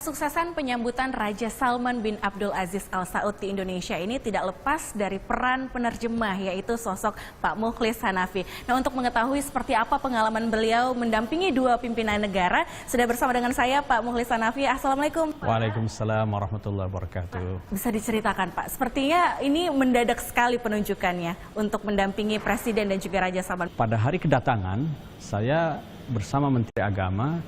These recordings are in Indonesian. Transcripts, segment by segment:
Suksesan penyambutan Raja Salman bin Abdul Aziz Al Saud di Indonesia ini tidak lepas dari peran penerjemah, yaitu sosok Pak Mukhlis Hanafi. Nah, untuk mengetahui seperti apa pengalaman beliau mendampingi dua pimpinan negara, sudah bersama dengan saya Pak Mukhlis Hanafi. Assalamualaikum. Waalaikumsalam warahmatullahi wabarakatuh. Bisa diceritakan Pak, sepertinya ini mendadak sekali penunjukannya untuk mendampingi Presiden dan juga Raja Salman. Pada hari kedatangan, saya bersama Menteri Agama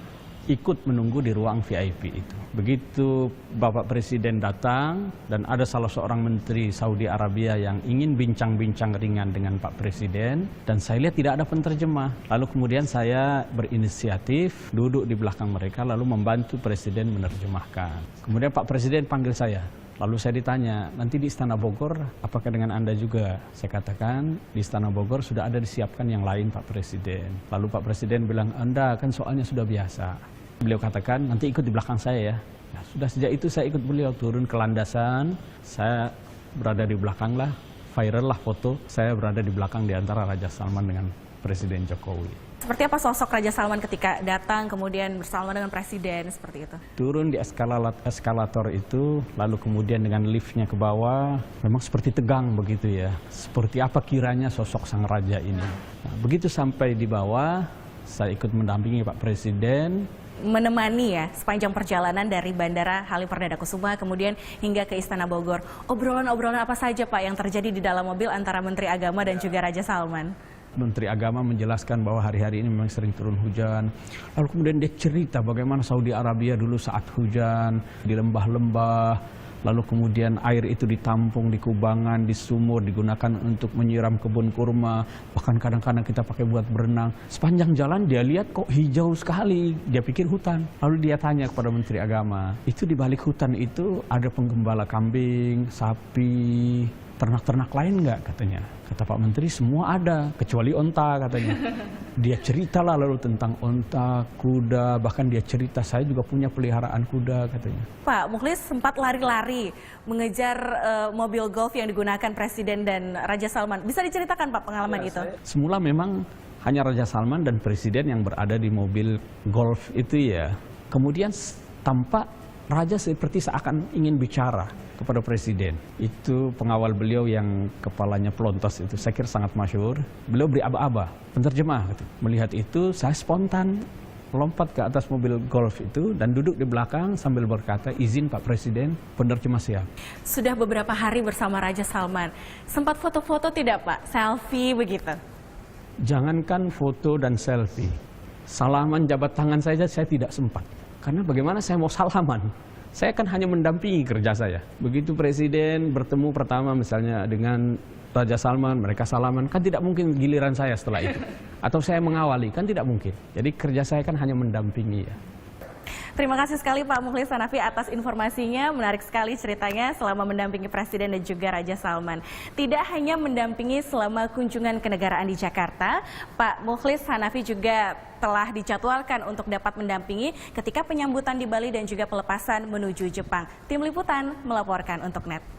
ikut menunggu di ruang VIP itu. Begitu Bapak Presiden datang dan ada salah seorang menteri Saudi Arabia yang ingin bincang-bincang ringan dengan Pak Presiden, dan saya lihat tidak ada penerjemah. Lalu kemudian saya berinisiatif duduk di belakang mereka lalu membantu Presiden menerjemahkan. Kemudian Pak Presiden panggil saya. Lalu saya ditanya, nanti di Istana Bogor apakah dengan Anda juga? Saya katakan, di Istana Bogor sudah ada disiapkan yang lain Pak Presiden. Lalu Pak Presiden bilang, Anda kan soalnya sudah biasa. Beliau katakan, nanti ikut di belakang saya ya. Nah, sudah sejak itu saya ikut beliau turun ke landasan, saya berada di belakang lah, viral lah foto, saya berada di belakang di antara Raja Salman dengan Presiden Jokowi. Seperti apa sosok Raja Salman ketika datang kemudian bersama dengan Presiden seperti itu? Turun di eskalator itu, lalu kemudian dengan liftnya ke bawah, memang seperti tegang begitu ya. Seperti apa kiranya sosok sang raja ini. Nah, begitu sampai di bawah, saya ikut mendampingi Pak Presiden. Menemani ya sepanjang perjalanan dari Bandara Halim Perdana Kusuma kemudian hingga ke Istana Bogor. Obrolan-obrolan apa saja Pak yang terjadi di dalam mobil antara Menteri Agama dan juga Raja Salman? Menteri Agama menjelaskan bahwa hari-hari ini memang sering turun hujan. Lalu kemudian dia cerita bagaimana Saudi Arabia dulu saat hujan di lembah-lembah. Lalu kemudian air itu ditampung di kubangan, di sumur, digunakan untuk menyiram kebun kurma. Bahkan kadang-kadang kita pakai buat berenang. Sepanjang jalan dia lihat kok hijau sekali. Dia pikir hutan. Lalu dia tanya kepada Menteri Agama, itu di balik hutan itu ada penggembala kambing, sapi, ternak-ternak lain nggak katanya. Kata Pak Menteri, semua ada, kecuali onta katanya. Dia ceritalah lalu tentang onta, kuda, bahkan dia cerita, saya juga punya peliharaan kuda katanya. Pak Mukhlis sempat lari-lari mengejar mobil golf yang digunakan Presiden dan Raja Salman. Bisa diceritakan Pak pengalaman itu? Semula memang hanya Raja Salman dan Presiden yang berada di mobil golf itu ya. Kemudian tampak Raja seperti seakan ingin bicara kepada Presiden. Itu pengawal beliau yang kepalanya pelontos itu, saya kira sangat masyhur. Beliau beri aba-aba, penerjemah gitu. Melihat itu, saya spontan lompat ke atas mobil golf itu dan duduk di belakang sambil berkata, izin Pak Presiden, penerjemah siap. Sudah beberapa hari bersama Raja Salman, sempat foto-foto tidak Pak? Selfie begitu? Jangankan foto dan selfie, salaman jabat tangan saja saya tidak sempat. Karena bagaimana saya mau salaman? Saya kan hanya mendampingi kerja saya. Begitu Presiden bertemu pertama misalnya dengan Raja Salman, mereka salaman, kan tidak mungkin giliran saya setelah itu. Atau saya mengawali, kan tidak mungkin. Jadi kerja saya kan hanya mendampingi ya. Terima kasih sekali Pak Mukhlis Hanafi atas informasinya, menarik sekali ceritanya selama mendampingi Presiden dan juga Raja Salman. Tidak hanya mendampingi selama kunjungan kenegaraan di Jakarta, Pak Mukhlis Hanafi juga telah dijadwalkan untuk dapat mendampingi ketika penyambutan di Bali dan juga pelepasan menuju Jepang. Tim Liputan melaporkan untuk NET.